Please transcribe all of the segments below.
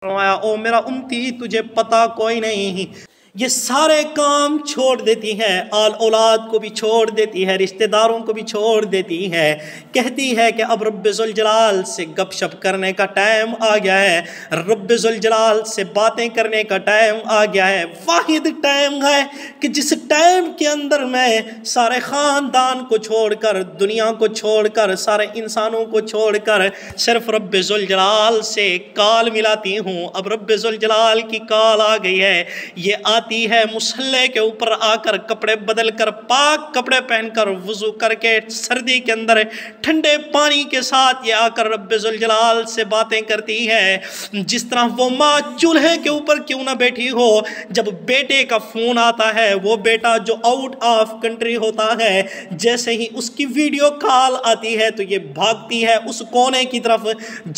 فرمایا او میرا امتی تجھے پتا کوئی نہیں، یہ سارے کام چھوڑ دیتی ہے، آل اولاد کو بھی چھوڑ دیتی ہے، رشتہ داروں کو بھی چھوڑ دیتی ہے، کہتی ہے کہ اب رب ذوالجلال سے گپ شپ کرنے کا ٹائم آ گیا ہے، رب ذوالجلال سے باتیں کرنے کا ٹائم آ گیا ہے۔ واحد ٹائم ہے کہ جس ٹائم کے اندر میں سارے خاندان کو چھوڑ کر، دنیا کو چھوڑ کر، سارے انسانوں کو چھوڑ کر صرف رب ذوالجلال سے کال ملاتی ہوں۔ اب رب ذوالجلال کی کال آ گئی ہے، یہ آتی ہے مصلے کے اوپر آ کر، کپڑے بدل کر، پاک کپڑے پہن کر، وضو کر کے، سردی کے اندر ٹھنڈے پانی کے ساتھ یہ آ کر رب ذوالجلال سے باتیں کرتی ہے۔ جس طرح وہ ماں چولہے کے اوپر کیوں نہ بیٹھی ہو، جب بیٹے کا فون آتا ہے، وہ بیٹا جو آؤٹ آف کنٹری ہوتا ہے، جیسے ہی اس کی ویڈیو کال آتی ہے تو یہ بھاگتی ہے اس کونے کی طرف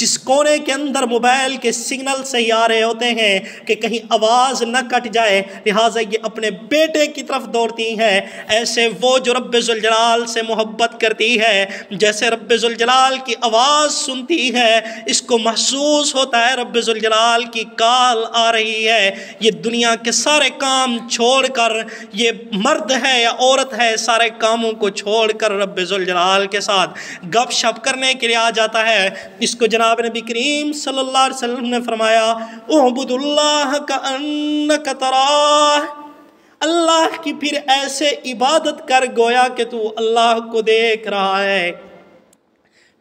جس کونے کے اندر موبائل کے سگنل صحیح آ رہے ہوتے ہیں کہ کہیں آواز نہ کٹ جائے، لہٰذا یہ اپنے بیٹے کی طرف دوڑتی ہے۔ ایسے وہ جو رب ذوالجلال سے محبت کرتی ہے، جیسے رب ذوالجلال کی آواز سنتی ہے، اس کو محسوس ہوتا ہے رب ذوالجلال کی کال آ رہی ہے، یہ دنیا کے سارے کام چھوڑ کر، یہ مرد ہے یا عورت ہے، سارے کاموں کو چھوڑ کر رب ذوالجلال کے ساتھ گپ شپ کرنے کے لیے آ جاتا ہے۔ اس کو جناب نبی کریم صلی اللہ علیہ وسلم نے فرمایا اعبد اللہ کأنک تراہ، اللہ کی پھر ایسے عبادت کر گویا کہ تو اللہ کو دیکھ رہا ہے۔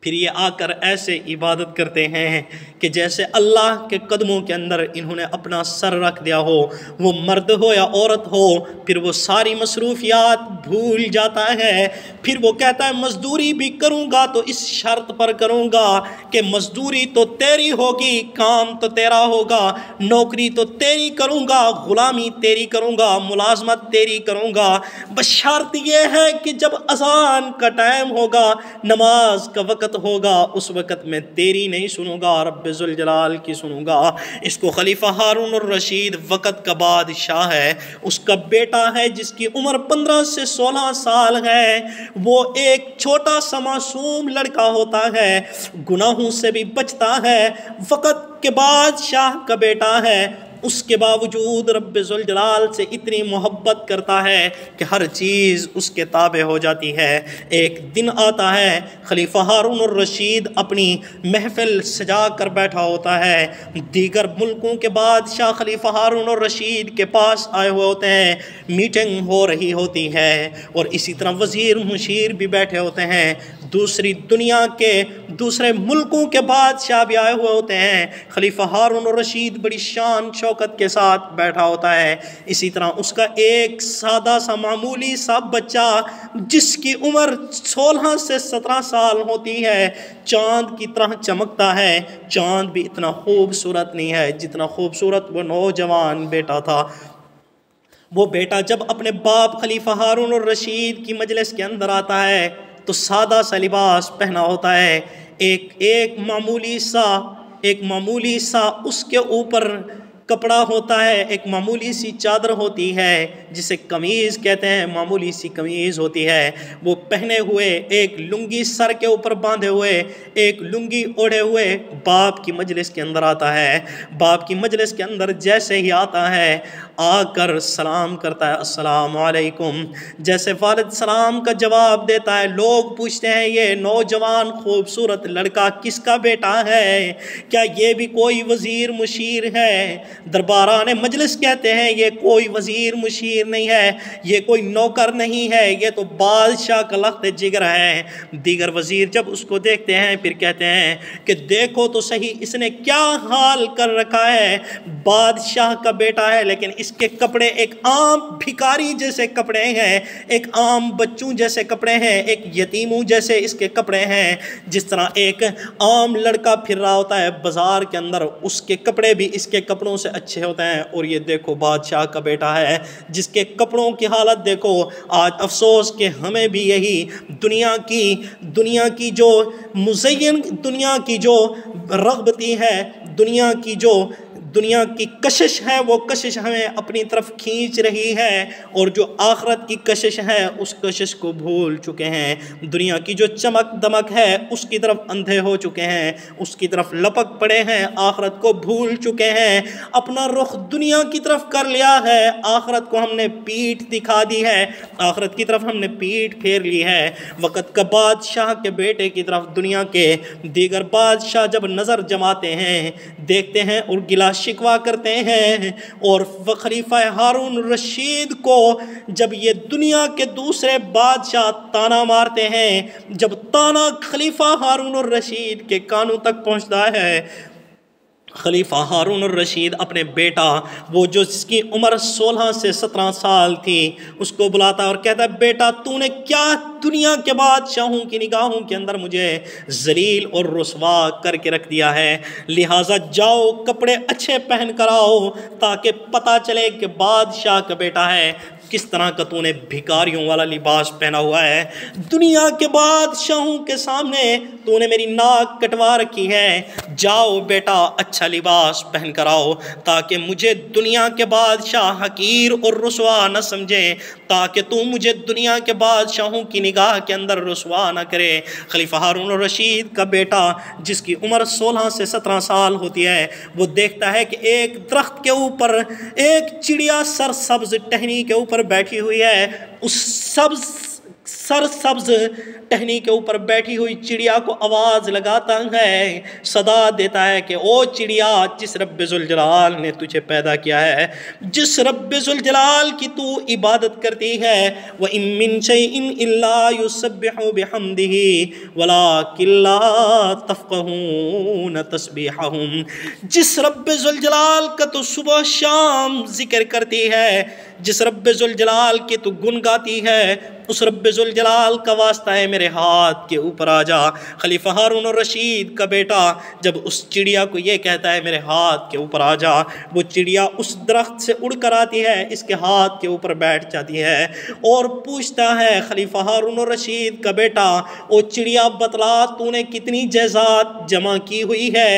پھر یہ آ کر ایسے عبادت کرتے ہیں کہ جیسے اللہ کے قدموں کے اندر انہوں نے اپنا سر رکھ دیا ہو، وہ مرد ہو یا عورت ہو، پھر وہ ساری مصروفیات بھول جاتا ہے۔ پھر وہ کہتا ہے مزدوری بھی کروں گا تو اس شرط پر کروں گا کہ مزدوری تو تیری ہوگی، کام تو تیرا ہوگا، نوکری تو تیری کروں گا، غلامی تیری کروں گا، ملازمت تیری کروں گا، بس شرط یہ ہے کہ جب اذان کا ٹائم ہوگا، نماز کا وقت ہوگا، اس وقت میں تیری نہیں سنوں گا، رب ذوالجلال کی سنوں گا۔ اس کو خلیفہ ہارون الرشید وقت کا بادشاہ ہے، اس کا بیٹا ہے جس کی عمر 15 سے 16 سال ہے، وہ ایک چھوٹا سا معصوم لڑکا ہوتا ہے، گناہوں سے بھی بچتا ہے، وقت کے بادشاہ کا بیٹا ہے، اس کے باوجود رب ذوالجلال سے اتنی محبت کرتا ہے کہ ہر چیز اس کے تابع ہو جاتی ہے۔ ایک دن آتا ہے، خلیفہ ہارون الرشید اپنی محفل سجا کر بیٹھا ہوتا ہے، دیگر ملکوں کے بادشاہ خلیفہ ہارون الرشید کے پاس آئے ہوئے ہوتے ہیں، میٹنگ ہو رہی ہوتی ہے، اور اسی طرح وزیر مشیر بھی بیٹھے ہوتے ہیں، دوسری دنیا کے دوسرے ملکوں کے بادشاہ بھی آئے ہوئے ہوتے ہیں، خلیفہ ہارون الرشید بڑی شان شوکت کے ساتھ بیٹھا ہوتا ہے۔ اسی طرح اس کا ایک سادہ سا معمولی سا بچہ جس کی عمر 16 سے 17 سال ہوتی ہے، چاند کی طرح چمکتا ہے، چاند بھی اتنا خوبصورت نہیں ہے جتنا خوبصورت وہ نوجوان بیٹا تھا۔ وہ بیٹا جب اپنے باپ خلیفہ ہارون الرشید کی مجلس کے اندر آتا ہے تو سادہ سا لباس پہنا ہوتا ہے، ایک معمولی سا اس کے اوپر کپڑا ہوتا ہے، ایک معمولی سی چادر ہوتی ہے جسے قمیض کہتے ہیں، معمولی سی قمیض ہوتی ہے، وہ پہنے ہوئے، ایک لنگی سر کے اوپر باندھے ہوئے، ایک لنگی اوڑھے ہوئے باپ کی مجلس کے اندر آتا ہے۔ باپ کی مجلس کے اندر جیسے ہی آتا ہے، آ کر سلام کرتا ہے، السلام علیکم۔ جیسے والد سلام کا جواب دیتا ہے، لوگ پوچھتے ہیں یہ نوجوان خوبصورت لڑکا کس کا بیٹا ہے؟ کیا یہ بھی کوئی وزیر مشیر ہے؟ درباران مجلس کہتے ہیں یہ کوئی وزیر مشیر نہیں ہے، یہ کوئی نوکر نہیں ہے، یہ تو بادشاہ کا لخت جگر ہے۔ دیگر وزیر جب اس کو دیکھتے ہیں پھر کہتے ہیں کہ دیکھو تو صحیح اس نے کیا حال کر رکھا ہے، بادشاہ کا بیٹا ہے لیکن اس کے کپڑے ایک عام بھکاری جیسے کپڑے ہیں، ایک عام بچوں جیسے کپڑے ہیں، ایک یتیموں جیسے اس کے کپڑے ہیں۔ جس طرح ایک عام لڑکا پھر رہا ہوتا ہے بازار کے اندر، اس کے کپڑے بھی اس کے کپڑوں سے اچھے ہوتے ہیں، اور یہ دیکھو بادشاہ کا بیٹا ہے جس کے کپڑوں کی حالت دیکھو۔ آج افسوس کہ ہمیں بھی یہی دنیا کی جو مزین، دنیا کی جو رغبتی ہے، دنیا کی جو دنیا کی کشش ہے وہ کشش ہمیں اپنی طرف کھینچ رہی ہے، اور جو آخرت کی کشش ہے اس کشش کو بھول چکے ہیں۔ دنیا کی جو چمک دمک ہے اس کی طرف اندھے ہو چکے ہیں، اس کی طرف لپک پڑے ہیں، آخرت کو بھول چکے ہیں، اپنا رخ دنیا کی طرف کر لیا ہے، آخرت کو ہم نے پیٹھ دکھا دی ہے، آخرت کی طرف ہم نے پیٹھ پھیر لی ہے۔ وقت کا بادشاہ کے بیٹے کی طرف دنیا کے دیگر بادشاہ جب نظر جماتے ہیں، دیکھتے ہیں اور گلا شکوا کرتے ہیں، اور خلیفہ ہارون الرشید کو جب یہ دنیا کے دوسرے بادشاہ تانا مارتے ہیں، جب تانا خلیفہ ہارون الرشید کے کانوں تک پہنچتا ہے، خلیفہ ہارون الرشید اپنے بیٹا، وہ جو جس کی عمر 16 سے 17 سال تھی، اس کو بلاتا اور کہتا ہے بیٹا تو نے کیا دنیا کے بادشاہوں کی نگاہوں کے اندر مجھے ذلیل اور رسوا کر کے رکھ دیا ہے، لہٰذا جاؤ کپڑے اچھے پہن کر آؤ تاکہ پتہ چلے کہ بادشاہ کا بیٹا ہے۔ کس طرح کا تو نے بھکاریوں والا لباس پہنا ہوا ہے، دنیا کے بادشاہوں کے سامنے تو نے میری ناک کٹوا رکھی ہے، جاؤ بیٹا اچھا لباس پہن کر آؤ تاکہ مجھے دنیا کے بادشاہ حقیر اور رسوا نہ سمجھیں، تاکہ تو مجھے دنیا کے بادشاہوں کی نگاہ کے اندر رسوا نہ کرے۔ خلیفہ ہارون الرشید کا بیٹا جس کی عمر 16 سے 17 سال ہوتی ہے، وہ دیکھتا ہے کہ ایک درخت کے اوپر ایک چڑیا سرسبز ٹہنی کے اوپر بیٹھی ہوئی ہے، اس سرسبز ٹہنی کے اوپر بیٹھی ہوئی چڑیا کو آواز لگاتا ہے، صدا دیتا ہے کہ او چڑیا، جس رب ذوالجلال نے تجھے پیدا کیا ہے، جس رب ذوالجلال کی تو عبادت کرتی ہے، وَإِن مِّن شَيْءٍ إِلَّا يُسَبِّحُ بِحَمْدِهِ وَلَٰكِن لَّا تَفْقَهُونَ تَسْبِيحَهُمْ، جس رب ذوالجلال کا تو صبح شام ذکر کرتی ہے، جس رب ذوالجلال کی تو گن گاتی ہے، اس رب ذوالجلال کا واسطہ ہے میرے ہاتھ کے اوپر آ جا۔ خلیفہ ہارون الرشید کا بیٹا جب اس چڑیا کو یہ کہتا ہے میرے ہاتھ کے اوپر آ جا، وہ چڑیا اس درخت سے اڑ کر آتی ہے، اس کے ہاتھ کے اوپر بیٹھ جاتی ہے اور پوچھتا ہے خلیفہ ہارون الرشید کا بیٹا، او چڑیا بتلا تو نے کتنی جائیداد جمع کی ہوئی ہے،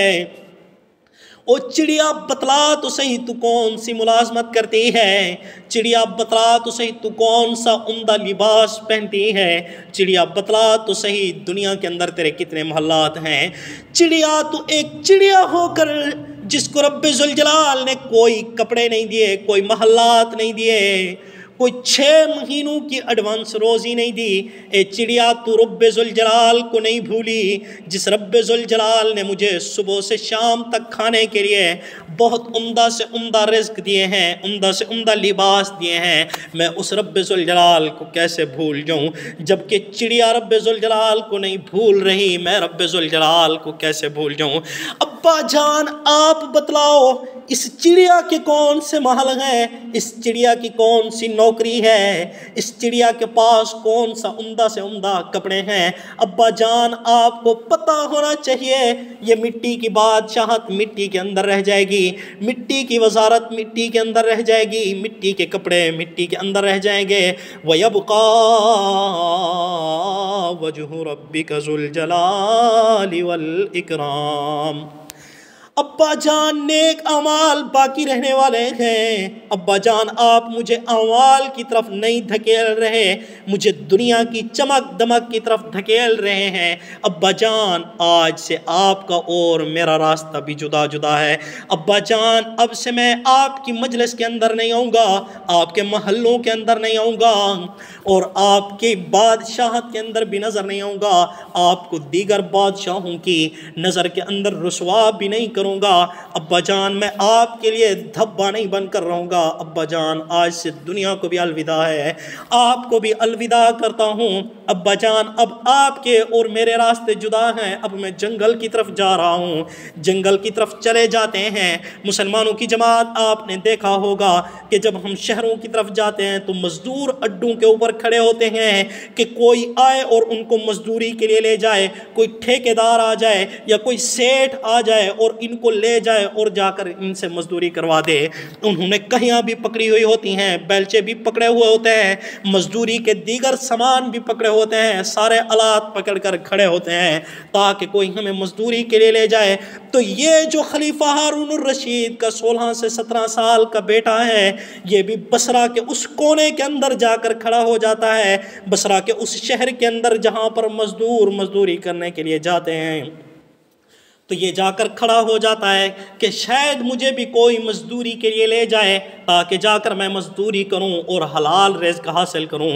او چڑیا بتلا تو صحیح تو کون سی ملازمت کرتی ہے، چڑیا بتلا تو صحیح تو کون سا عمدہ لباس پہنتی ہے، چڑیا بتلا تو صحیح دنیا کے اندر تیرے کتنے محلات ہیں، چڑیا تو ایک چڑیا ہو کر جس کو رب ذوالجلال نے کوئی کپڑے نہیں دیے، کوئی محلات نہیں دیے، کوئی 6 مہینوں کی ایڈوانس روزی نہیں دی، اے چڑیا تو رب ذوالجلال کو نہیں بھولی، جس رب ذوالجلال نے مجھے صبح سے شام تک کھانے کے لیے بہت عمدہ سے عمدہ رزق دیے ہیں، عمدہ سے عمدہ لباس دیے ہیں، میں اس رب ذوالجلال کو کیسے بھول جاؤں، جبکہ چڑیا رب ذوالجلال کو نہیں بھول رہی، میں رب ذوالجلال کو کیسے بھول جاؤں۔ ابا جان آپ بتلاؤ اس چڑیا کے کون سے محل ہیں، اس چڑیا کی کون سی نوکری ہے، اس چڑیا کے پاس کون سا عمدہ سے عمدہ کپڑے ہیں، ابا جان آپ کو پتہ ہونا چاہیے یہ مٹی کی بادشاہت مٹی کے اندر رہ جائے گی، مٹی کی وزارت مٹی کے اندر رہ جائے گی، مٹی کے کپڑے مٹی کے اندر رہ جائیں گے، وَيَبْقَى وَجْهُ رَبِّكَ ذُو الْجَلَالِ وَالْإِكْرَامِ۔ ابا جان نیک اعمال باقی رہنے والے ہیں، ابا جان آپ مجھے اعمال کی طرف نہیں دھکیل رہے، مجھے دنیا کی چمک دمک کی طرف دھکیل رہے ہیں، ابا جان آج سے آپ کا اور میرا راستہ بھی جدا جدا ہے، ابا جان اب سے میں آپ کی مجلس کے اندر نہیں آؤں گا، آپ کے محلوں کے اندر نہیں آؤں گا، اور آپ کی بادشاہت کے اندر بھی نظر نہیں آؤں گا، آپ کو دیگر بادشاہوں کی نظر کے اندر رسوا بھی نہیں کروں گا، ابا جان میں آپ کے لیے دھبا نہیں بن کر رہوں گا، ابا جان آج سے دنیا کو بھی الوداع ہے، آپ کو بھی الوداع کرتا ہوں، ابا جان اب آپ کے اور میرے راستے جدا ہیں، اب میں جنگل کی طرف جا رہا ہوں، جنگل کی طرف چلے جاتے ہیں۔ مسلمانوں کی جماعت آپ نے دیکھا ہوگا کہ جب ہم شہروں کی طرف جاتے ہیں تو مزدور اڈوں کے اوپر کھڑے ہوتے ہیں کہ کوئی آئے اور ان کو مزدوری کے لیے لے جائے، کوئی ٹھیکیدار آ جائے یا کوئی سیٹھ آ جائے اور ان کو لے جائے اور جا کر ان سے مزدوری کروا دے، انہوں نے کہیاں بھی پکڑی ہوئی ہوتی ہیں، بیلچے بھی پکڑے ہوئے ہوتے ہیں، مزدوری کے دیگر سامان بھی پکڑے ہوتے ہیں، سارے آلات پکڑ کر کھڑے ہوتے ہیں تاکہ کوئی ہمیں مزدوری کے لیے لے جائے۔ تو یہ جو خلیفہ ہارون الرشید کا 16 سے 17 سال کا بیٹا ہے، یہ بھی بصرہ کے اس کونے کے اندر جا کر کھڑا ہو جاتا ہے، بصرہ کے اس شہر کے اندر جہاں پر مزدور مزدوری کرنے کے لیے جاتے ہیں۔ تو یہ جا کر کھڑا ہو جاتا ہے کہ شاید مجھے بھی کوئی مزدوری کے لیے لے جائے تاکہ جا کر میں مزدوری کروں اور حلال رزق حاصل کروں،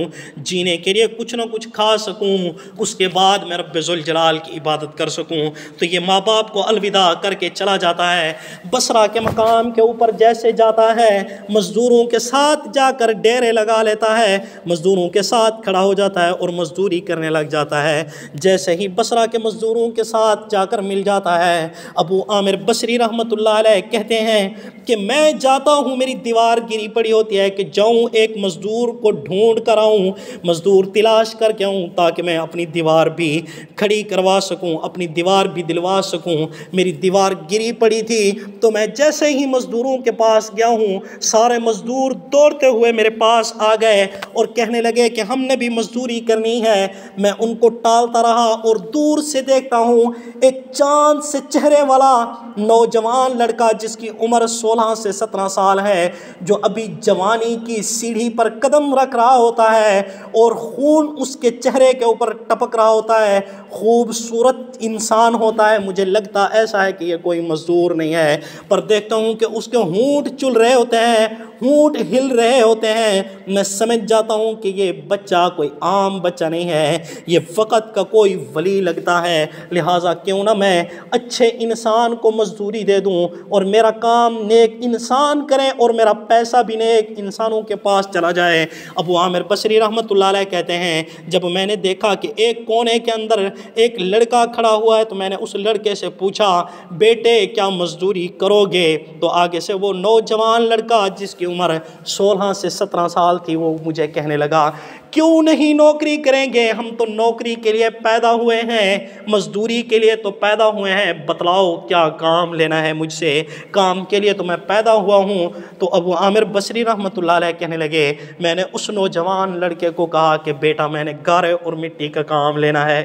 جینے کے لیے کچھ نہ کچھ کھا سکوں، اس کے بعد میں رب ذوالجلال کی عبادت کر سکوں۔ تو یہ ماں باپ کو الوداع کر کے چلا جاتا ہے، بصرہ کے مقام کے اوپر جیسے جاتا ہے مزدوروں کے ساتھ جا کر ڈیرے لگا لیتا ہے، مزدوروں کے ساتھ کھڑا ہو جاتا ہے اور مزدوری کرنے لگ جاتا ہے۔ جیسے ہی بصرہ کے مزدوروں کے ساتھ جا کر مل جاتا ہے، ابو عامر بصری رحمۃ اللہ علیہ کہتے ہیں کہ میں جاتا ہوں، میری دیوار گری پڑی ہوتی ہے کہ جاؤں ایک مزدور کو ڈھونڈ کر آؤں، مزدور تلاش کر کے آؤں تاکہ میں اپنی دیوار بھی کھڑی کروا سکوں، اپنی دیوار بھی دلوا سکوں۔ میری دیوار گری پڑی تھی تو میں جیسے ہی مزدوروں کے پاس گیا ہوں، سارے مزدور دوڑتے ہوئے میرے پاس آ گئے اور کہنے لگے کہ ہم نے بھی مزدوری کرنی ہے۔ میں ان کو ٹالتا رہا اور دور سے دیکھتا ہوں ایک چاند سے چہرے والا نوجوان لڑکا جس کی عمر 16 سے 17 سال ہے، جو ابھی جوانی کی سیڑھی پر قدم رکھ رہا ہوتا ہے اور خون اس کے چہرے کے اوپر ٹپک رہا ہوتا ہے، خوبصورت انسان ہوتا ہے۔ مجھے لگتا ایسا ہے کہ یہ کوئی مزدور نہیں ہے، پر دیکھتا ہوں کہ اس کے ہونٹ چل رہے ہوتے ہیں، ہونٹ ہل رہے ہوتے ہیں۔ میں سمجھ جاتا ہوں کہ یہ بچہ کوئی عام بچہ نہیں ہے، یہ فقط کا کوئی ولی لگتا ہے، لہٰذا کیوں نہ میں اچھے انسان کو مزدوری دے دوں اور میرا کام نیک انسان کریں اور میرا پیسہ بھی نیک انسانوں کے پاس چلا جائے۔ ابو عامر بصری رحمۃ اللہ علیہ کہتے ہیں جب میں نے دیکھا کہ ایک کونے کے اندر ایک لڑکا کھڑا ہوا ہے تو میں نے اس لڑکے سے پوچھا، بیٹے کیا مزدوری کرو گے؟ تو آگے سے وہ نوجوان لڑکا جس کی عمر 16 سے 17 سال تھی وہ مجھے کہنے لگا، کیوں نہیں نوکری کریں گے؟ ہم تو نوکری کے لیے پیدا ہوئے ہیں، مزدوری کے لیے تو پیدا ہوئے ہیں، بتلاؤ کیا کام لینا ہے مجھ سے؟ کام کے لیے تو میں پیدا ہوا ہوں۔ تو ابو عامر بصری رحمۃ اللہ علیہ کہنے لگے، میں نے اس نوجوان لڑکے کو کہا کہ بیٹا میں نے گارے اور مٹی کا کام لینا ہے۔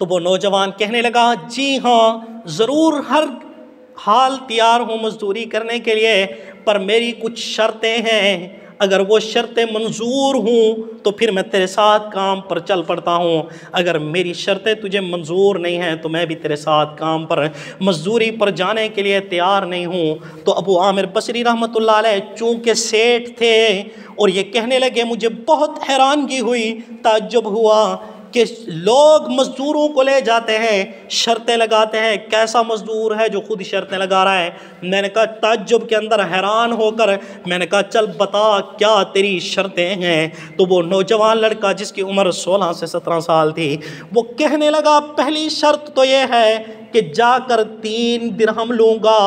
تو وہ نوجوان کہنے لگا، جی ہاں ضرور، ہر حال تیار ہوں مزدوری کرنے کے لیے، پر میری کچھ شرطیں ہیں، اگر وہ شرطیں منظور ہوں تو پھر میں تیرے ساتھ کام پر چل پڑتا ہوں، اگر میری شرطیں تجھے منظور نہیں ہیں تو میں بھی تیرے ساتھ کام پر مزدوری پر جانے کے لیے تیار نہیں ہوں۔ تو ابو عامر بصری رحمۃ اللہ علیہ چونکہ سیٹھ تھے اور یہ کہنے لگے، مجھے بہت حیرانگی ہوئی، تعجب ہوا کہ لوگ مزدوروں کو لے جاتے ہیں، شرطیں لگاتے ہیں، کیسا مزدور ہے جو خود شرطیں لگا رہا ہے؟ میں نے کہا تعجب کے اندر حیران ہو کر میں نے کہا چل بتا کیا تیری شرطیں ہیں؟ تو وہ نوجوان لڑکا جس کی عمر 16 سے 17 سال تھی وہ کہنے لگا، پہلی شرط تو یہ ہے کہ جا کر 3 درہم لوں گا،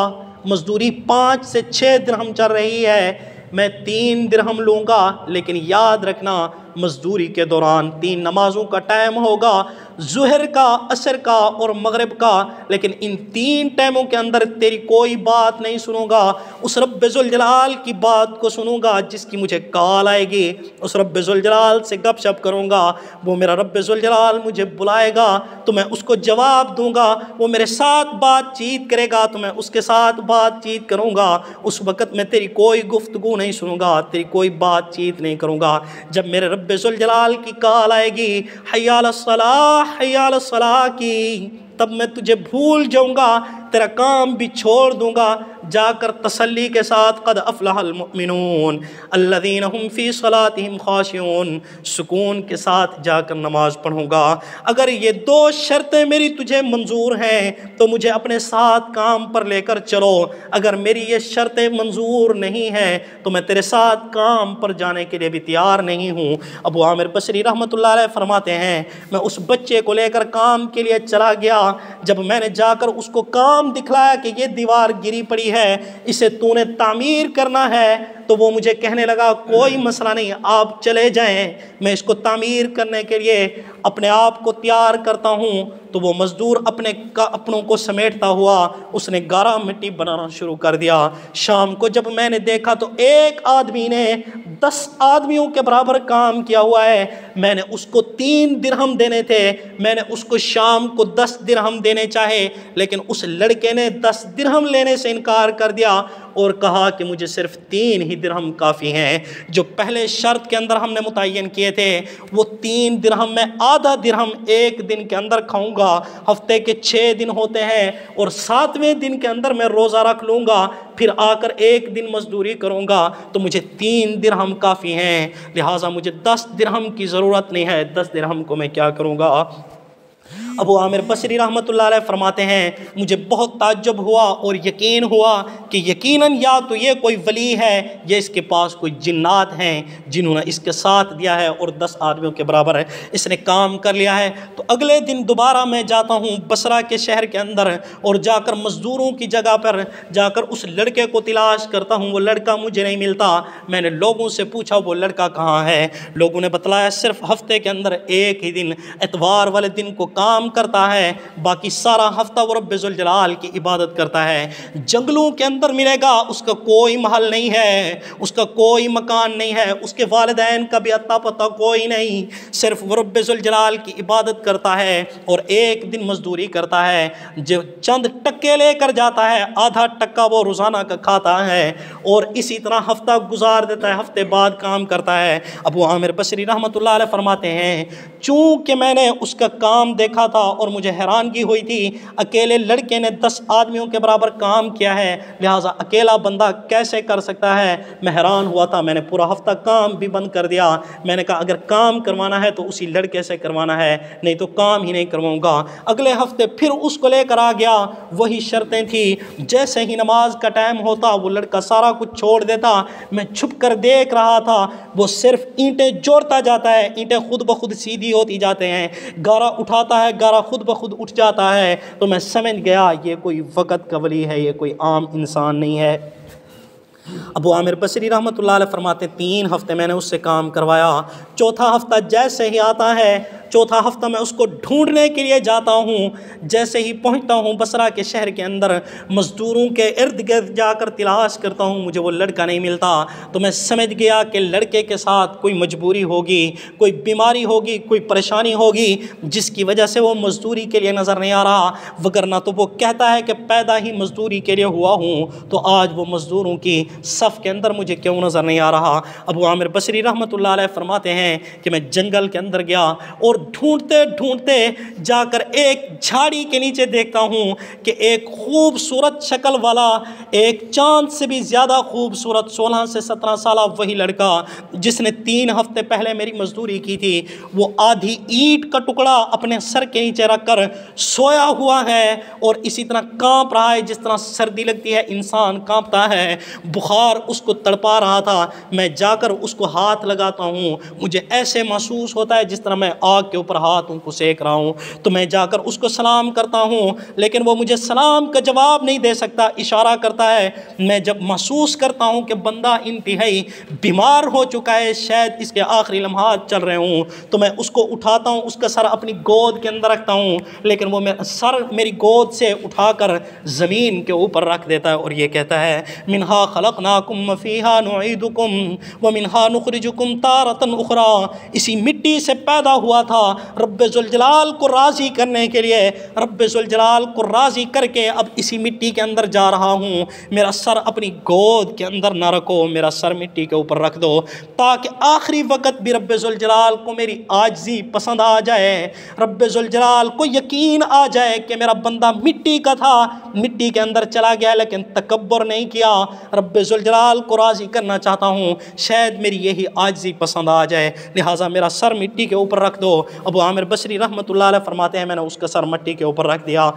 مزدوری 5 سے 6 درہم چل رہی ہے، میں 3 درہم لوں گا، لیکن یاد رکھنا مزدوری کے دوران 3 نمازوں کا ٹائم ہوگا، ظہر کا، عصر کا اور مغرب کا، لیکن ان 3 ٹائموں کے اندر تیری کوئی بات نہیں سنوں گا، اس رب ذوالجلال کی بات کو سنوں گا جس کی مجھے کال آئے گی، اس رب ذوالجلال سے گپ شپ کروں گا، وہ میرا رب ذوالجلال مجھے بلائے گا تو میں اس کو جواب دوں گا، وہ میرے ساتھ بات چیت کرے گا تو میں اس کے ساتھ بات چیت کروں گا، اس وقت میں تیری کوئی گفتگو نہیں سنوں گا، تیری کوئی بات چیت نہیں کروں گا۔ جب میرے رب ذوالجلال کی کال آئے گی، حی علی الصلاح، حی علی الصلاح کی، تب میں تجھے بھول جاؤں گا، تیرا کام بھی چھوڑ دوں گا، جا کر تسلی کے ساتھ قد افلح المؤمنون الذین هم فی صلاتهم خاشعون، سکون کے ساتھ جا کر نماز پڑھوں گا۔ اگر یہ 2 شرطیں میری تجھے منظور ہیں تو مجھے اپنے ساتھ کام پر لے کر چلو، اگر میری یہ شرطیں منظور نہیں ہیں تو میں تیرے ساتھ کام پر جانے کے لیے بھی تیار نہیں ہوں۔ ابو عامر بصری رحمۃ اللہ علیہ فرماتے ہیں میں اس بچے کو لے کر کام کے لیے چلا گیا، جب میں نے جا کر اس کو کام دکھلایا کہ یہ دیوار گری پڑی ہے، اسے تو نے تعمیر کرنا ہے، تو وہ مجھے کہنے لگا کوئی مسئلہ نہیں، آپ چلے جائیں، میں اس کو تعمیر کرنے کے لیے اپنے آپ کو تیار کرتا ہوں۔ تو وہ مزدور اپنوں کو سمیٹتا ہوا اس نے گارا مٹی بنانا شروع کر دیا۔ شام کو جب میں نے دیکھا تو ایک آدمی نے 10 آدمیوں کے برابر کام کیا ہوا ہے۔ میں نے اس کو 3 درہم دینے تھے، میں نے اس کو شام کو 10 درہم دینے چاہے، لیکن اس لڑکے نے 10 درہم لینے سے انکار کر دیا اور کہا کہ مجھے صرف 3 ہی درہم کافی ہیں۔ جو پہلے شرط کے اندر ہم نے متعین کیے تھے وہ 3 درہم میں آدھا درہم ایک دن کے اندر کھاؤں گا، ہفتے کے 6 دن ہوتے ہیں اور 7ویں دن کے اندر میں روزہ رکھ لوں گا، پھر آ کر 1 دن مزدوری کروں گا، تو مجھے 3 درہم کافی ہیں، لہٰذا مجھے 10 درہم کی ضرورت نہیں ہے، 10 درہم کو میں کیا کروں گا۔ ابو عامر بصری رحمۃ اللہ علیہ فرماتے ہیں مجھے بہت تعجب ہوا اور یقین ہوا کہ یقیناً یا تو یہ کوئی ولی ہے یا اس کے پاس کوئی جنات ہیں جنہوں نے اس کے ساتھ دیا ہے اور 10 آدمیوں کے برابر ہے اس نے کام کر لیا ہے۔ تو اگلے دن دوبارہ میں جاتا ہوں بصرہ کے شہر کے اندر اور جا کر مزدوروں کی جگہ پر جا کر اس لڑکے کو تلاش کرتا ہوں، وہ لڑکا مجھے نہیں ملتا۔ میں نے لوگوں سے پوچھا وہ لڑکا کہاں ہے، لوگوں نے بتلایا صرف ہفتے کے اندر ایک ہی دن اتوار والے دن کو کام کرتا ہے، باقی سارا ہفتہ وہ رب ذوالجلال کی عبادت کرتا ہے۔ جنگلوں کے اندر ملے گا، اس کا کوئی محل نہیں ہے، اس کا کوئی مکان نہیں ہے، اس کے والدین کا بھی اتا پتہ کوئی نہیں، صرف وہ رب ذوالجلال کی عبادت کرتا ہے اور ایک دن مزدوری کرتا ہے، جو چند ٹکے لے کر جاتا ہے آدھا ٹکا وہ روزانہ کا کھاتا ہے اور اسی طرح ہفتہ گزار دیتا ہے، ہفتے بعد کام کرتا ہے۔ ابو عامر بصری رحمۃ اللہ علیہ فرماتے ہیں چونکہ میں نے اس کا کام دیکھا تھا اور مجھے حیرانگی ہوئی تھی، اکیلے لڑکے نے 10 آدمیوں کے برابر کام کیا ہے، لہٰذا اکیلا بندہ کیسے کر سکتا ہے، میں حیران ہوا تھا۔ میں نے پورا ہفتہ کام بھی بند کر دیا، میں نے کہا اگر کام کروانا ہے تو اسی لڑکے سے کروانا ہے، نہیں تو کام ہی نہیں کرواؤں گا۔ اگلے ہفتے پھر اس کو لے کر آ گیا، وہی شرطیں تھیں، جیسے ہی نماز کا ٹائم ہوتا وہ لڑکا سارا کچھ چھوڑ دیتا، میں چھپ کر دیکھ رہا تھا، وہ صرف اینٹیں جوڑتا جاتا ہے، اینٹیں خود بخود سیدھی ہوتی جاتے ہیں، گارا اٹھاتا ہے، گارا خود بخود اٹھ جاتا ہے، تو میں سمجھ گیا یہ کوئی وقت کا ولی ہے، یہ کوئی عام انسان نہیں ہے۔ ابو عامر بصری رحمۃ اللہ علیہ فرماتے 3 ہفتے میں نے اس سے کام کروایا، چوتھا ہفتہ جیسے ہی آتا ہے، چوتھا ہفتہ میں اس کو ڈھونڈنے کے لیے جاتا ہوں، جیسے ہی پہنچتا ہوں بصرہ کے شہر کے اندر مزدوروں کے ارد گرد جا کر تلاش کرتا ہوں، مجھے وہ لڑکا نہیں ملتا، تو میں سمجھ گیا کہ لڑکے کے ساتھ کوئی مجبوری ہوگی، کوئی بیماری ہوگی، کوئی پریشانی ہوگی جس کی وجہ سے وہ مزدوری کے لیے نظر نہیں آ رہا، وگرنہ تو وہ کہتا ہے کہ پیدا ہی مزدوری کے لیے ہوا ہوں، تو آج وہ مزدوروں کی صف کے اندر مجھے کیوں نظر نہیں آ رہا۔ ابو عامر بصری رحمۃ اللہ علیہ فرماتے ہیں کہ میں جنگل کے اندر گیا اور ڈھونڈتے ڈھونڈتے جا کر ایک جھاڑی کے نیچے دیکھتا ہوں کہ ایک خوبصورت شکل والا، ایک چاند سے بھی زیادہ خوبصورت 16 سے 17 سالہ وہی لڑکا جس نے 3 ہفتے پہلے میری مزدوری کی تھی، وہ آدھی اینٹ کا ٹکڑا اپنے سر کے نیچے رکھ کر سویا ہوا ہے اور اسی طرح کانپ رہا ہے، جس طرح سردی لگتی ہے انسان کانپتا ہے، بخار اس کو تڑپا رہا تھا۔ میں جا کر اس کو ہاتھ لگاتا ہوں، مجھے ایسے محسوس ہوتا ہے جس طرح میں آگ کے اوپر ہاتھوں کو سیک رہا ہوں، تو میں جا کر اس کو سلام کرتا ہوں، لیکن وہ مجھے سلام کا جواب نہیں دے سکتا، اشارہ کرتا ہے۔ میں جب محسوس کرتا ہوں کہ بندہ انتہائی بیمار ہو چکا ہے، شاید اس کے آخری لمحات چل رہے ہوں، تو میں اس کو اٹھاتا ہوں، اس کا سر اپنی گود کے اندر رکھتا ہوں، لیکن وہ سر میری گود سے اٹھا کر زمین کے اوپر رکھ دیتا ہے اور یہ کہتا ہے منہا خلقناکم وفیہا نعیدکم ومنہا نخرجکم تارۃ اخری، اسی مٹی سے پیدا ہوا تھا رب ذوالجلال کو راضی کرنے کے لیے، رب ذوالجلال کو راضی کر کے اب اسی مٹی کے اندر جا رہا ہوں، میرا سر اپنی گود کے اندر نہ رکھو، میرا سر مٹی کے اوپر رکھ دو تاکہ آخری وقت بھی رب ذوالجلال کو میری عاجزی پسند آ جائے، رب ذوالجلال کو یقین آ جائے کہ میرا بندہ مٹی کا تھا، مٹی کے اندر چلا گیا لیکن تکبر نہیں کیا، رب ذوالجلال کو راضی کرنا چاہتا ہوں، شاید میری یہی عاجزی پسند آ جائے، لہٰذا میرا سر مٹی کے اوپر رکھ دو۔ ابو عامر بصری رحمۃ اللہ علیہ فرماتے ہیں میں نے اس کا سر مٹی کے اوپر رکھ دیا،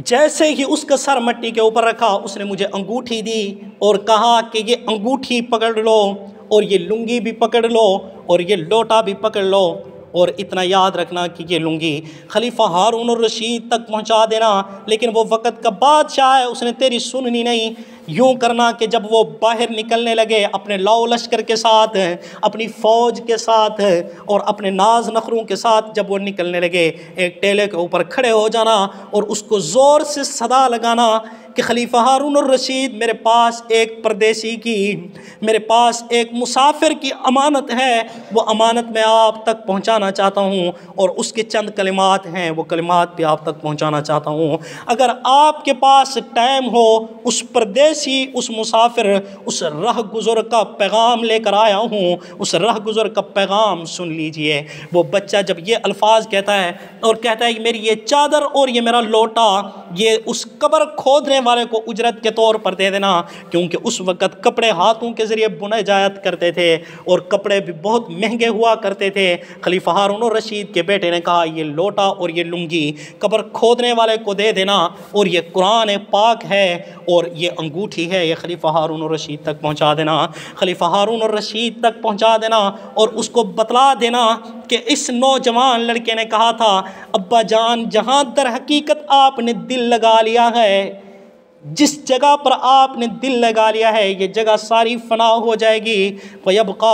جیسے ہی اس کا سر مٹی کے اوپر رکھا اس نے مجھے انگوٹھی دی اور کہا کہ یہ انگوٹھی پکڑ لو اور یہ لنگی بھی پکڑ لو اور یہ لوٹا بھی پکڑ لو، اور اتنا یاد رکھنا کہ یہ لنگی خلیفہ ہارون الرشید تک پہنچا دینا، لیکن وہ وقت کا بادشاہ ہے، اس نے تیری سننی نہیں، یوں کرنا کہ جب وہ باہر نکلنے لگے اپنے لاؤ لشکر کے ساتھ، اپنی فوج کے ساتھ اور اپنے ناز نخروں کے ساتھ جب وہ نکلنے لگے، ایک ٹیلے کے اوپر کھڑے ہو جانا اور اس کو زور سے صدا لگانا کہ خلیفہ ہارون الرشید، میرے پاس ایک پردیسی کی، میرے پاس ایک مسافر کی امانت ہے، وہ امانت میں آپ تک پہنچانا چاہتا ہوں، اور اس کے چند کلمات ہیں، وہ کلمات بھی آپ تک پہنچانا چاہتا ہوں۔ اگر آپ کے پاس ٹائم ہو، اس پردیسی، اس مسافر، اس رہ گزر کا پیغام لے کر آیا ہوں، اس رہ گزر کا پیغام سن لیجئے۔ وہ بچہ جب یہ الفاظ کہتا ہے اور کہتا ہے کہ میری یہ چادر اور یہ میرا لوٹا، یہ اس قبر کھودنے والے کو اجرت کے طور پر دے دینا، کیونکہ اس وقت کپڑے ہاتھوں کے ذریعے بنے جایا کرتے تھے اور کپڑے بھی بہت مہنگے ہوا کرتے تھے۔ خلیفہ ہارون الرشید کے بیٹے نے کہا یہ لوٹا اور یہ لنگی قبر کھودنے والے کو دے دینا، اور یہ قرآن پاک ہے اور یہ انگوٹھی ہے، یہ خلیفہ ہارون الرشید تک پہنچا دینا۔ خلیفہ ہارون الرشید تک پہنچا دینا اور اس کو بتلا دینا کہ اس نوجوان لڑکے نے کہا تھا ابا جان، جہاں در حقیقت آپ نے دل لگا لیا ہے، جس جگہ پر آپ نے دل لگا لیا ہے، یہ جگہ ساری فنا ہو جائے گی۔ وَيَبْقَى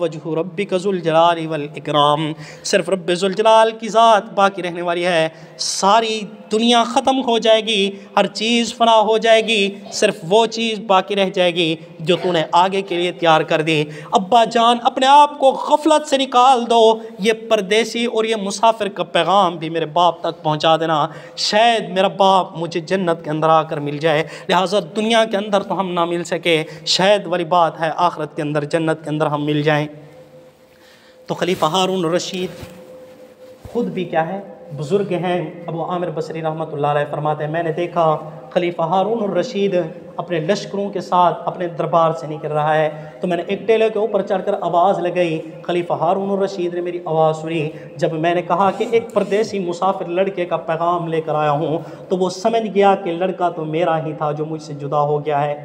وَجْهُ رَبِّكَ ذُو الْجَلَالِ وَالْإِكْرَامِ، صرف رب ذوالجلال کی ذات باقی رہنے والی ہے، ساری دنیا ختم ہو جائے گی، ہر چیز فنا ہو جائے گی، صرف وہ چیز باقی رہ جائے گی جو تو نے آگے کے لیے تیار کر دی۔ ابا جان، اپنے آپ کو غفلت سے نکال دو، یہ پردیسی اور یہ مسافر کا پیغام بھی میرے باپ تک پہنچا دینا، شاید میرا باپ مجھے جنت کے اندر آ کر مل جائے، لہٰذا دنیا کے اندر تو ہم نہ مل سکے، شاید والی بات ہے آخرت کے اندر، جنت کے اندر ہم مل جائیں۔ تو خلیفہ ہارون الرشید خود بھی کیا ہے، بزرگ ہیں۔ ابو عامر بصری رحمۃ اللہ علیہ فرماتے ہیں میں نے دیکھا خلیفہ ہارون الرشید اپنے لشکروں کے ساتھ اپنے دربار سے نکل رہا ہے، تو میں نے ایک ٹیلے کے اوپر چڑھ کر آواز لگائی، خلیفہ ہارون الرشید نے میری آواز سنی۔ جب میں نے کہا کہ ایک پردیسی مسافر لڑکے کا پیغام لے کر آیا ہوں، تو وہ سمجھ گیا کہ لڑکا تو میرا ہی تھا جو مجھ سے جدا ہو گیا ہے۔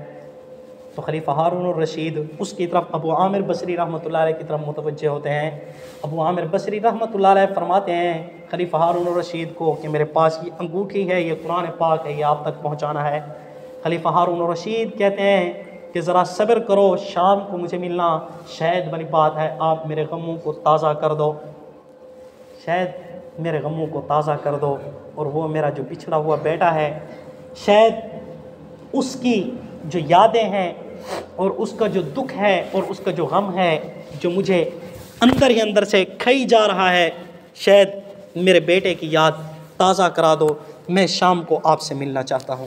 تو خلیفہ ہارون الرشید اس کی طرف ابو عامر بصری رحمۃ اللہ علیہ کی طرف متوجہ ہوتے ہیں۔ ابو عامر بصری رحمۃ اللہ علیہ فرماتے ہیں خلیفہ ہارون الرشید کو کہ میرے پاس یہ انگوٹھی ہے، یہ قرآن پاک ہے، یہ آپ تک پہنچانا ہے۔ خلیفہ ہارون الرشید کہتے ہیں کہ ذرا صبر کرو، شام کو مجھے ملنا، شاید بڑی بات ہے آپ میرے غموں کو تازہ کر دو، شاید میرے غموں کو تازہ کر دو، اور وہ میرا جو بچھڑا ہوا بیٹا ہے، شاید اس کی جو یادیں ہیں اور اس کا جو دکھ ہے اور اس کا جو غم ہے جو مجھے اندر ہی اندر سے کھائی جا رہا ہے، شاید میرے بیٹے کی یاد تازہ کرا دو، میں شام کو آپ سے ملنا چاہتا ہوں۔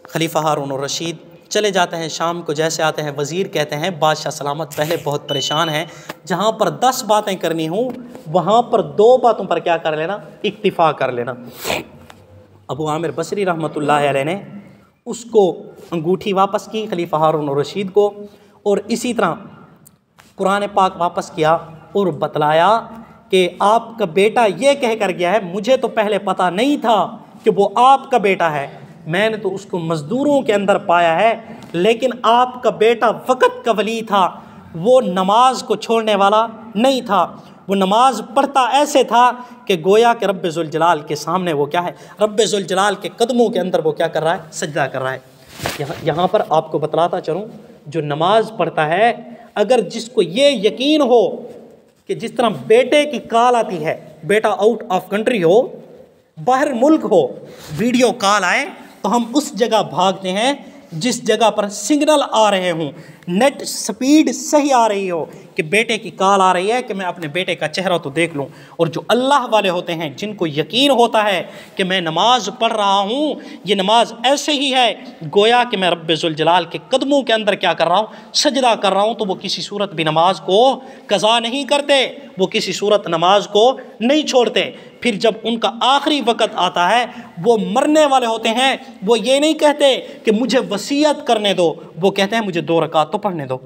خلیفہ ہارون الرشید چلے جاتے ہیں، شام کو جیسے آتے ہیں وزیر کہتے ہیں بادشاہ سلامت پہلے بہت پریشان ہیں، جہاں پر 10 باتیں کرنی ہوں وہاں پر 2 باتوں پر کیا کر لینا، اکتفا کر لینا۔ ابو عامر بصری رحمۃ اللہ علیہ نے اس کو انگوٹھی واپس کی خلیفہ ہارون الرشید کو، اور اسی طرح قرآن پاک واپس کیا اور بتلایا کہ آپ کا بیٹا یہ کہہ کر گیا ہے، مجھے تو پہلے پتہ نہیں تھا کہ وہ آپ کا بیٹا ہے، میں نے تو اس کو مزدوروں کے اندر پایا ہے، لیکن آپ کا بیٹا وقت کا ولی تھا، وہ نماز کو چھوڑنے والا نہیں تھا، وہ نماز پڑھتا ایسے تھا کہ گویا کہ رب ذوالجلال کے سامنے وہ کیا ہے، رب ذوالجلال کے قدموں کے اندر وہ کیا کر رہا ہے، سجدہ کر رہا ہے۔ یہاں پر آپ کو بتلاتا چلوں، جو نماز پڑھتا ہے، اگر جس کو یہ یقین ہو کہ جس طرح بیٹے کی کال آتی ہے، بیٹا آؤٹ آف کنٹری ہو، باہر ملک ہو، ویڈیو کال آئے تو ہم اس جگہ بھاگتے ہیں جس جگہ پر سگنل آ رہے ہوں، نیٹ سپیڈ صحیح آ رہی ہو، کہ بیٹے کی کال آ رہی ہے کہ میں اپنے بیٹے کا چہرہ تو دیکھ لوں۔ اور جو اللہ والے ہوتے ہیں، جن کو یقین ہوتا ہے کہ میں نماز پڑھ رہا ہوں، یہ نماز ایسے ہی ہے گویا کہ میں رب ذوالجلال کے قدموں کے اندر کیا کر رہا ہوں، سجدہ کر رہا ہوں، تو وہ کسی صورت بھی نماز کو قضا نہیں کرتے، وہ کسی صورت نماز کو نہیں چھوڑتے۔ پھر جب ان کا آخری وقت آتا ہے، وہ مرنے والے ہوتے ہیں، وہ یہ نہیں کہتے کہ مجھے وصیت کرنے دو، وہ کہتے ہیں مجھے 2 رکعت تو پڑھنے دو۔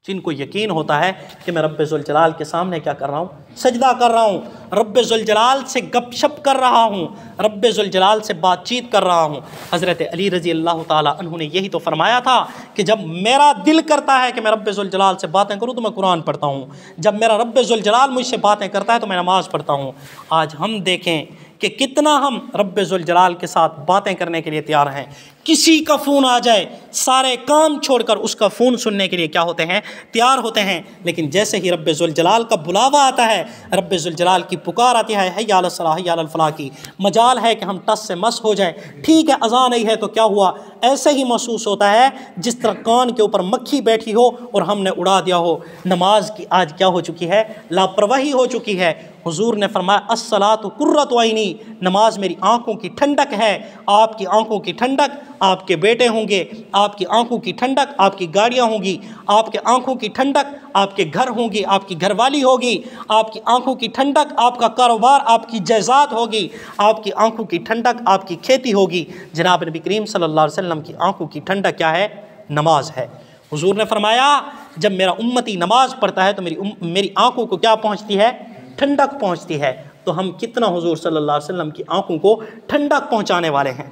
جن کو یقین ہوتا ہے کہ میں رب ذوالجلال کے سامنے کیا کر رہا ہوں، سجدہ کر رہا ہوں، رب ذوالجلال سے گپ شپ کر رہا ہوں، رب ذوالجلال سے بات چیت کر رہا ہوں۔ حضرت علی رضی اللہ تعالیٰ عنہ نے یہی تو فرمایا تھا کہ جب میرا دل کرتا ہے کہ میں رب ذوالجلال سے باتیں کروں تو میں قرآن پڑھتا ہوں، جب میرا رب ذوالجلال مجھ سے باتیں کرتا ہے تو میں نماز پڑھتا ہوں۔ آج ہم دیکھیں کہ کتنا ہم رب ذوال جلال کے ساتھ باتیں کرنے کے لیے تیار ہیں۔ کسی کا فون آ جائے سارے کام چھوڑ کر اس کا فون سننے کے لیے کیا ہوتے ہیں؟ تیار ہوتے ہیں۔ لیکن جیسے ہی رب ذوال جلال کا بلاوا آتا ہے، رب ذوال جلال کی پکار آتی ہے، حی علی الصلاح حی علی الفلاح کی، مجال ہے کہ ہم ٹس سے مس ہو جائیں۔ ٹھیک ہے اذان نہیں ہے تو کیا ہوا، ایسے ہی محسوس ہوتا ہے جس طرح کان کے اوپر مکھی بیٹھی ہو اور ہم نے اڑا دیا ہو۔ نماز کی آج کیا ہو چکی ہے؟ لاپرواہی ہو چکی ہے۔ حضور نے فرمایا الصلاۃ قرۃ عینی، نماز میری آنکھوں کی ٹھنڈک ہے۔ آپ کی آنکھوں کی ٹھنڈک آپ کے بیٹے ہوں گے، آپ کی آنکھوں کی ٹھنڈک آپ کی گاڑیاں ہوں گی، آپ کے آنکھوں کی ٹھنڈک آپ کے گھر ہوں گی، آپ کی گھر والی ہوگی، آپ کی آنکھوں کی ٹھنڈک آپ کا کاروبار، آپ کی جائیداد ہوگی، آپ کی آنکھوں کی ٹھنڈک آپ کی کھیتی ہوگی۔ جناب نبی کریم صلی اللہ علیہ وسلم کی آنکھوں کی ٹھنڈک کیا ہے؟ نماز ہے۔ حضور نے فرمایا جب میرا امتی نماز پڑھتا ہے تو میری آنکھوں کو کیا پہنچتی ہے؟ ٹھنڈک پہنچتی ہے۔ تو ہم کتنا حضور صلی اللہ علیہ وسلم کی آنکھوں کو ٹھنڈک پہنچانے والے ہیں۔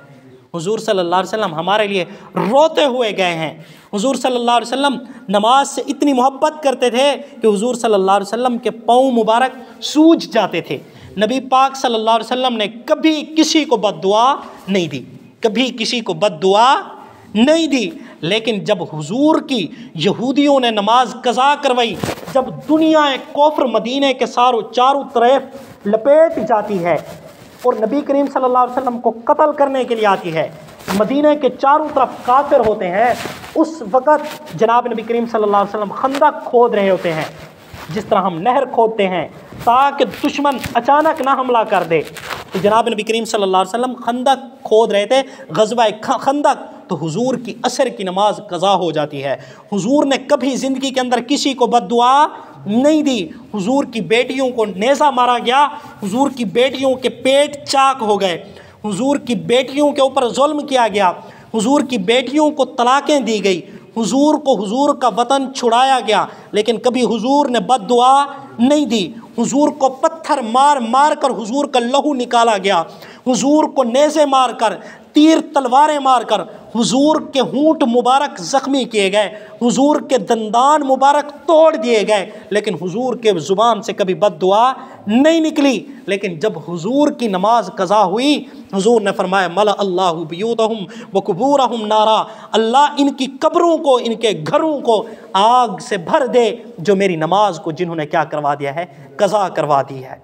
حضور صلی اللہ علیہ وسلم ہمارے لیے روتے ہوئے گئے ہیں۔ حضور صلی اللہ علیہ وسلم نماز سے اتنی محبت کرتے تھے کہ حضور صلی اللہ علیہ وسلم کے پاؤں مبارک سوج جاتے تھے۔ نبی پاک صلی اللہ علیہ وسلم نے کبھی کسی کو بد دعا نہیں دی، کبھی کسی کو بد دعا نہیں دی۔ لیکن جب حضور کی یہودیوں نے نماز قضا کروائی، جب دنیا کفر مدینے کے چاروں طرف لپیٹ جاتی ہے اور نبی کریم صلی اللہ علیہ وسلم کو قتل کرنے کے لیے آتی ہے، مدینے کے چاروں طرف کافر ہوتے ہیں، اس وقت جناب نبی کریم صلی اللہ علیہ وسلم خندق کھود رہے ہوتے ہیں، جس طرح ہم نہر کھودتے ہیں تاکہ دشمن اچانک نہ حملہ کر دے۔ تو جناب نبی کریم صلی اللہ علیہ وسلم خندق کھود رہے تھے، غزوہ خندق، تو حضور کی عصر کی نماز قضا ہو جاتی ہے۔ حضور نے کبھی زندگی کے اندر کسی کو بد دعا نہیں دی۔ حضور کی بیٹیوں کو نیزہ مارا گیا، حضور کی بیٹیوں کے پیٹ چاک ہو گئے، حضور کی بیٹیوں کے اوپر ظلم کیا گیا، حضور کی بیٹیوں کو طلاقیں دی گئی، حضور کا وطن چھڑایا گیا، لیکن کبھی حضور نے بد دعا نہیں دی۔ حضور کو پتھر مار مار کر حضور کا لہو نکالا گیا، حضور کو نیزے مار کر، تیر تلواریں مار کر حضور کے ہونٹ مبارک زخمی کیے گئے، حضور کے دندان مبارک توڑ دیے گئے، لیکن حضور کے زبان سے کبھی بد دعا نہیں نکلی۔ لیکن جب حضور کی نماز قضا ہوئی، حضور نے فرمایا ملا اللہ بیوتہم وقبورہم نارا، اللہ ان کی قبروں کو، ان کے گھروں کو آگ سے بھر دے جو میری نماز کو جنہوں نے کیا کروا دیا ہے؟ قضا کروا دی ہے۔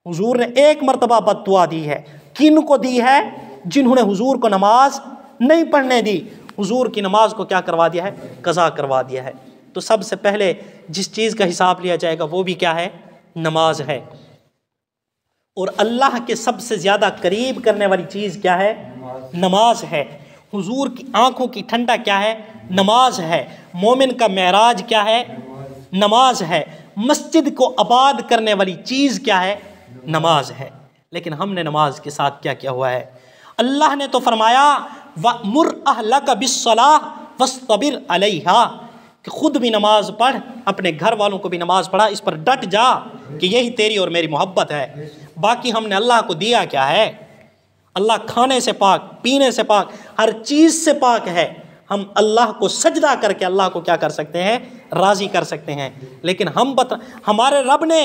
حضور نے ایک مرتبہ بد دعا دی ہے، کن کو دی ہے؟ جنہوں نے حضور کو نماز نہیں پڑھنے دی، حضور کی نماز کو کیا کروا دیا ہے؟ قضا کروا دیا ہے۔ تو سب سے پہلے جس چیز کا حساب لیا جائے گا وہ بھی کیا ہے؟ نماز ہے۔ اور اللہ کے سب سے زیادہ قریب کرنے والی چیز کیا ہے؟ نماز ہے۔ حضور کی آنکھوں کی ٹھنڈا کیا ہے؟ نماز ہے۔ مومن کا معراج کیا ہے؟ نماز ہے۔ مسجد کو آباد کرنے والی چیز کیا ہے؟ نماز ہے۔ لیکن ہم نے نماز کے ساتھ کیا کیا ہوا ہے؟ اللہ نے تو فرمایا وَأْمُرْ أَهْلَكَ بِالصَّلَاةِ وَاصْطَبِرْ عَلَيْهَا، کہ خود بھی نماز پڑھ، اپنے گھر والوں کو بھی نماز پڑھا، اس پر ڈٹ جا کہ یہی تیری اور میری محبت ہے۔ باقی ہم نے اللہ کو دیا کیا ہے؟ اللہ کھانے سے پاک، پینے سے پاک، ہر چیز سے پاک ہے۔ ہم اللہ کو سجدہ کر کے اللہ کو کیا کر سکتے ہیں؟ راضی کر سکتے ہیں۔ لیکن ہمارے رب نے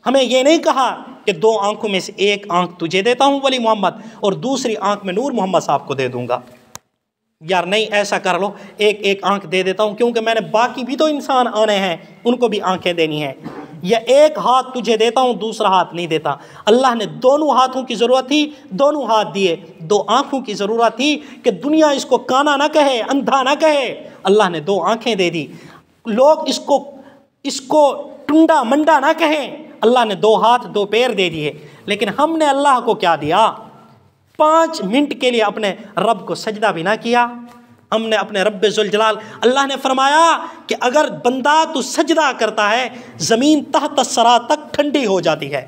ہمیں یہ نہیں کہا کہ دو آنکھوں میں سے ایک آنکھ تجھے دیتا ہوں ولی محمد اور دوسری آنکھ میں نور محمد صاحب کو دے دوں گا۔ یار نہیں، ایسا کر لو، ایک آنکھ دے دیتا ہوں کیونکہ میں نے باقی بھی تو انسان آنے ہیں، ان کو بھی آنکھیں دینی ہیں، یا ایک ہاتھ تجھے دیتا ہوں دوسرا ہاتھ نہیں دیتا۔ اللہ نے دونوں ہاتھوں کی ضرورت تھی، دونوں ہاتھ دیے۔ دو آنکھوں کی ضرورت تھی کہ دنیا اس کو کانا نہ کہے، اندھا نہ کہے، اللہ نے دو آنکھیں دے دی۔ لوگ اس کو ٹنڈا منڈا نہ کہیں، اللہ نے دو ہاتھ دو پیر دے دیے۔ لیکن ہم نے اللہ کو کیا دیا؟ 5 منٹ کے لیے اپنے رب کو سجدہ بھی نہ کیا۔ ہم نے اپنے رب ذوالجلال، اللہ نے فرمایا کہ اگر بندہ تو سجدہ کرتا ہے زمین تحت الثری تک ٹھنڈی ہو جاتی ہے،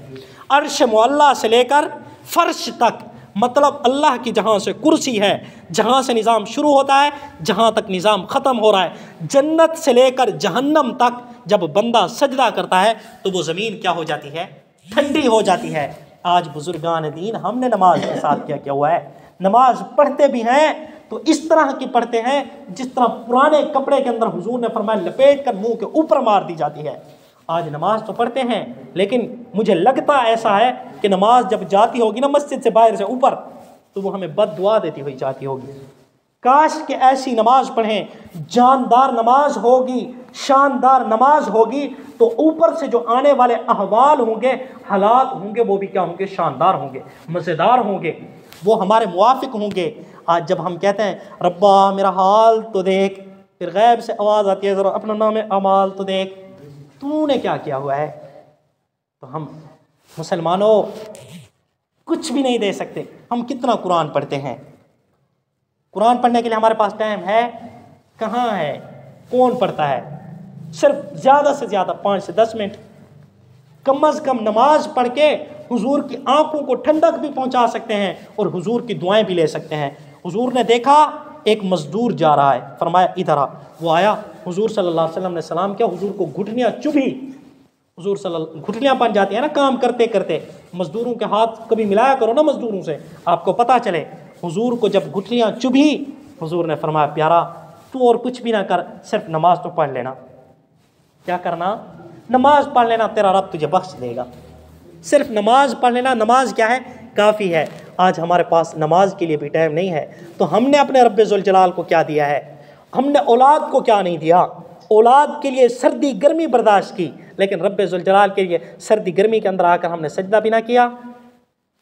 عرش معلیٰ سے لے کر فرش تک، مطلب اللہ کی جہاں سے کرسی ہے، جہاں سے نظام شروع ہوتا ہے جہاں تک نظام ختم ہو رہا ہے، جنت سے لے کر جہنم تک جب بندہ سجدہ کرتا ہے تو وہ زمین کیا ہو جاتی ہے؟ ٹھنڈی ہو جاتی ہے۔ آج بزرگان دین ہم نے نماز کے ساتھ کیا ہوا ہے؟ نماز پڑھتے بھی ہیں تو اس طرح کی پڑھتے ہیں جس طرح پرانے کپڑے کے اندر حضور نے فرمایا لپیٹ کر منہ کے اوپر مار دی جاتی ہے۔ آج نماز تو پڑھتے ہیں لیکن مجھے لگتا ایسا ہے کہ نماز جب جاتی ہوگی نا مسجد سے باہر سے اوپر تو وہ ہمیں بد دعا دیتی ہوئی جاتی ہوگی۔ کاش کہ ایسی نماز پڑھیں، جاندار نماز ہوگی، شاندار نماز ہوگی تو اوپر سے جو آنے والے احوال ہوں گے، حالات ہوں گے، وہ بھی کیا ہوں گے؟ شاندار ہوں گے، مزیدار ہوں گے، وہ ہمارے موافق ہوں گے۔ آج جب ہم کہتے ہیں ربا میرا حال تو دیکھ، پھر غیب سے آواز آتی ہے ذرا اپنا نام اعمال تو دیکھ، تو نے کیا کیا ہوا ہے؟ تو ہم مسلمانوں کچھ بھی نہیں دے سکتے۔ ہم کتنا قرآن پڑھتے ہیں؟ قرآن پڑھنے کے لیے ہمارے پاس ٹائم ہے؟ کہاں ہے؟ کون پڑھتا ہے؟ صرف زیادہ سے زیادہ 5 سے 10 منٹ، کم از کم نماز پڑھ کے حضور کی آنکھوں کو ٹھنڈک بھی پہنچا سکتے ہیں اور حضور کی دعائیں بھی لے سکتے ہیں۔ حضور نے دیکھا ایک مزدور جا رہا ہے، فرمایا ادھر آ، وہ آیا، حضور صلی اللہ علیہ وسلم نے سلام کیا، حضور کو گھٹنیاں چبھی، حضور صلی اللہ گھٹنیاں بن جاتی ہیں نا کام کرتے کرتے، مزدوروں کے ہاتھ کبھی ملایا کرو نا مزدوروں سے، آپ کو پتہ چلے۔ حضور کو جب گھٹنیاں چبھی، حضور نے فرمایا پیارا تو اور کچھ بھی نہ کر، صرف نماز تو پڑھ لینا۔ کیا کرنا؟ نماز پڑھ لینا، تیرا رب تجھے بخش دے گا۔ صرف نماز پڑھ لینا، نماز کیا ہے؟ کافی ہے۔ آج ہمارے پاس نماز کے لیے بھی ٹائم نہیں ہے، تو ہم نے اپنے رب ذوالجلال کو کیا دیا ہے؟ ہم نے اولاد کو کیا نہیں دیا؟ اولاد کے لیے سردی گرمی برداشت کی، لیکن رب ذوالجلال کے لیے سردی گرمی کے اندر آ کر ہم نے سجدہ بھی نہ کیا۔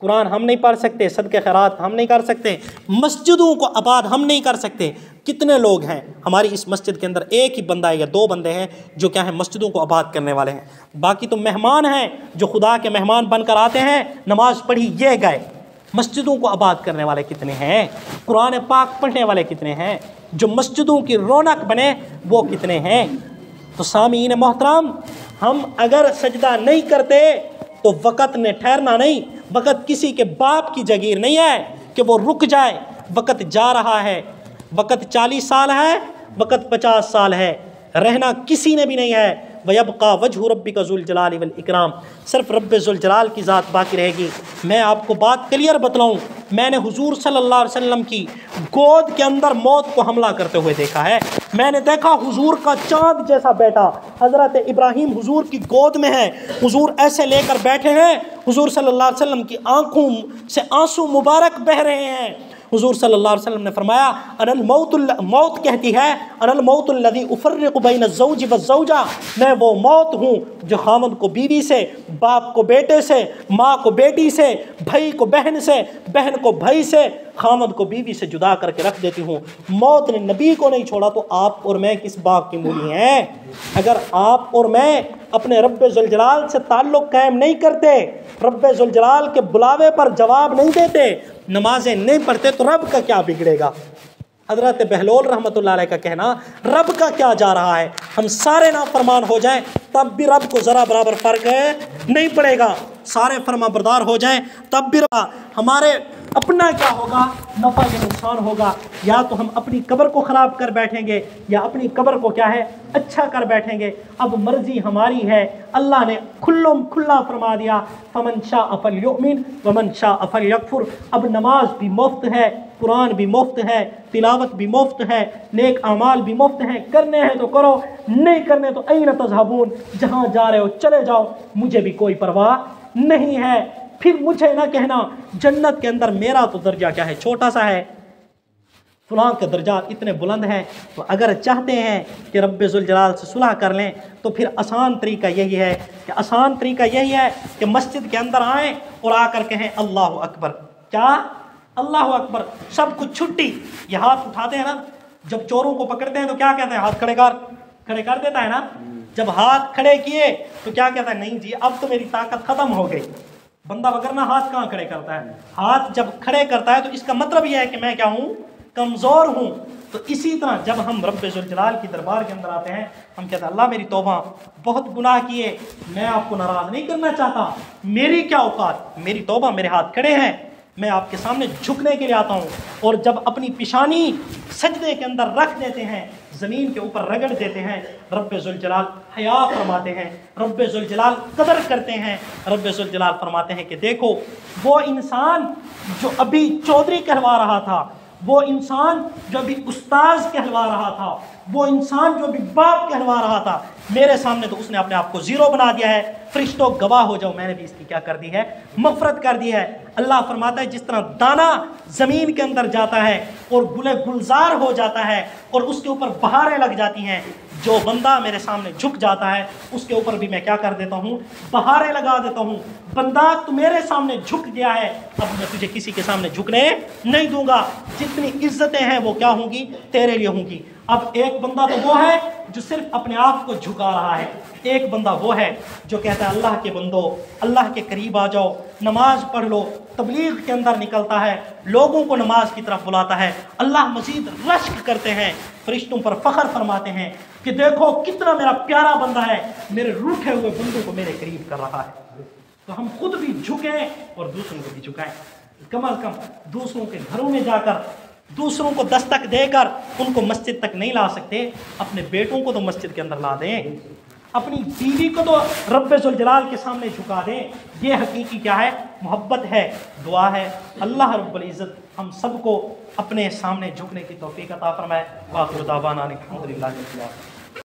قرآن ہم نہیں پڑھ سکتے، صدقے خیرات ہم نہیں کر سکتے، مسجدوں کو آباد ہم نہیں کر سکتے۔ کتنے لوگ ہیں ہماری اس مسجد کے اندر؟ ایک ہی بندہ یا 2 بندے ہیں جو کیا ہیں؟ مسجدوں کو آباد کرنے والے ہیں۔ باقی تو مہمان ہیں جو خدا کے مہمان بن کر آتے ہیں، نماز پڑھی یہ گئے۔ مسجدوں کو آباد کرنے والے کتنے ہیں؟ قرآن پاک پڑھنے والے کتنے ہیں؟ جو مسجدوں کی رونق بنے وہ کتنے ہیں؟ تو سامعین محترم، ہم اگر سجدہ نہیں کرتے تو وقت نے ٹھہرنا نہیں۔ وقت کسی کے باپ کی جگیر نہیں ہے کہ وہ رک جائے۔ وقت جا رہا ہے، وقت 40 سال ہے، وقت 50 سال ہے، رہنا کسی نے بھی نہیں ہے۔ وَيَبْقَى وَجْهُ رَبِّكَ ذُو الْجَلَالِ وَالْإِكْرَامِ، صرف رب ذوالجلال کی ذات باقی رہے گی۔ میں آپ کو بات کلیئر بتلاؤں، میں نے حضور صلی اللہ علیہ وسلم کی گود کے اندر موت کو حملہ کرتے ہوئے دیکھا ہے۔ میں نے دیکھا حضور کا چاند جیسا بیٹا حضرت ابراہیم حضور کی گود میں ہے، حضور ایسے لے کر بیٹھے ہیں، حضور صلی اللہ علیہ وسلم کی آنکھوں سے آنسو مبارک بہہ رہے ہیں۔ حضور صلی اللہ علیہ وسلم نے فرمایا انا الموت، موت کہتی ہے انا الموت الذی افرق بین الزوج والزوجہ، میں وہ موت ہوں جو خاوند کو بیوی سے، باپ کو بیٹے سے، ماں کو بیٹی سے، بھائی کو بہن سے، بہن کو بھائی سے، خاوند کو بیوی سے جدا کر کے رکھ دیتی ہوں۔ موت نے نبی کو نہیں چھوڑا تو آپ اور میں کس باغ کی مولی ہیں؟ اگر آپ اور میں اپنے رب ذوالجلال سے تعلق قائم نہیں کرتے، رب ذوالجلال کے بلاوے پر جواب نہیں دیتے، نمازیں نہیں پڑھتے، تو رب کا کیا بگڑے گا؟ حضرت بہلول رحمۃ اللہ علیہ کا کہنا، رب کا کیا جا رہا ہے؟ ہم سارے نافرمان ہو جائیں تب بھی رب کو ذرا برابر فرق نہیں پڑے گا، سارے فرما بردار ہو جائیں تب بھی ہمارے اپنا کیا ہوگا؟ نفع یا نقصان ہوگا۔ یا تو ہم اپنی قبر کو خراب کر بیٹھیں گے یا اپنی قبر کو کیا ہے؟ اچھا کر بیٹھیں گے۔ اب مرضی ہماری ہے، اللہ نے کھلا فرما دیا فمن شاء فلیؤمن ومن شاء فلیکفر۔ اب نماز بھی مفت ہے، قرآن بھی مفت ہے، تلاوت بھی مفت ہے، نیک اعمال بھی مفت ہیں، کرنے ہیں تو کرو، نہیں کرنے تو این تذہبون، جہاں جا رہے ہو چلے جاؤ، مجھے بھی کوئی پرواہ نہیں ہے۔ پھر مجھے نہ کہنا جنت کے اندر میرا تو درجہ کیا ہے؟ چھوٹا سا ہے، فلاں کے درجات اتنے بلند ہیں۔ تو اگر چاہتے ہیں کہ رب ذوالجلال سے صلح کر لیں تو پھر آسان طریقہ یہی ہے کہ مسجد کے اندر آئیں اور آ کر کہیں اللہ اکبر۔ کیا؟ اللہ اکبر، سب کچھ چھٹی۔ یہ ہاتھ اٹھاتے ہیں نا، جب چوروں کو پکڑتے ہیں تو کیا کہتے ہیں؟ ہاتھ کھڑے کر دیتا ہے نا۔ جب ہاتھ کھڑے کیے تو کیا کہتا ہے؟ نہیں جی اب تو میری طاقت ختم ہو گئی۔ بندہ وگرنہ ہاتھ کہاں کھڑے کرتا ہے؟ ہاتھ جب کھڑے کرتا ہے تو اس کا مطلب یہ ہے کہ میں کیا ہوں؟ کمزور ہوں۔ تو اسی طرح جب ہم رب ذوالجلال کی دربار کے اندر آتے ہیں، ہم کہتے ہیں اللہ میری توبہ، بہت گناہ کیے، میں آپ کو ناراض نہیں کرنا چاہتا، میری کیا اوقات، میری توبہ، میرے ہاتھ کھڑے ہیں، میں آپ کے سامنے جھکنے کے لیے آتا ہوں۔ اور جب اپنی پیشانی سجدے کے اندر رکھ دیتے ہیں، زمین کے اوپر رگڑ دیتے ہیں، رب ذوالجلال حیا فرماتے ہیں، رب ذوالجلال قدر کرتے ہیں، رب ذوالجلال فرماتے ہیں کہ دیکھو وہ انسان جو ابھی چودھری کہلوا رہا تھا، وہ انسان جو بھی استاذ کہلوا رہا تھا، وہ انسان جو بھی باپ کہلوا رہا تھا، میرے سامنے تو اس نے اپنے آپ کو زیرو بنا دیا ہے۔ فرشتوں گواہ ہو جاؤ، میں نے بھی اس کی کیا کر دی ہے؟ مغفرت کر دی ہے۔ اللہ فرماتا ہے جس طرح دانہ زمین کے اندر جاتا ہے اور گلے گلزار ہو جاتا ہے اور اس کے اوپر بہاریں لگ جاتی ہیں، جو بندہ میرے سامنے جھک جاتا ہے اس کے اوپر بھی میں کیا کر دیتا ہوں؟ بہاریں لگا دیتا ہوں۔ بندہ تو میرے سامنے جھک گیا ہے، اب میں تجھے کسی کے سامنے جھکنے نہیں دوں گا، جتنی عزتیں ہیں وہ کیا ہوں گی؟ تیرے لیے ہوں گی۔ اب ایک بندہ تو وہ ہے جو صرف اپنے آپ کو جھکا رہا ہے، ایک بندہ وہ ہے جو کہتا ہے اللہ کے بندو، اللہ کے قریب آ جاؤ، نماز پڑھ لو، تبلیغ کے اندر نکلتا ہے، لوگوں کو نماز کی طرف بلاتا ہے۔ اللہ مزید رشک کرتے ہیں، فرشتوں پر فخر فرماتے ہیں کہ دیکھو کتنا میرا پیارا بندہ ہے، میرے روٹھے ہوئے بندوں کو میرے قریب کر رہا ہے۔ تو ہم خود بھی جھکیں اور دوسروں کو بھی جھکائیں، کم از کم دوسروں کے گھروں میں جا کر، دوسروں کو دستک دے کر ان کو مسجد تک نہیں لا سکتے، اپنے بیٹوں کو تو مسجد کے اندر لا دیں، اپنی بیوی کو تو رب ذوالجلال کے سامنے جھکا دیں۔ یہ حقیقی کیا ہے؟ محبت ہے۔ دعا ہے اللہ رب العزت ہم سب کو اپنے سامنے جھکنے کی توفیق عطا فرمائے۔ وآخر دعوانا الحمدللہ رب العالمین۔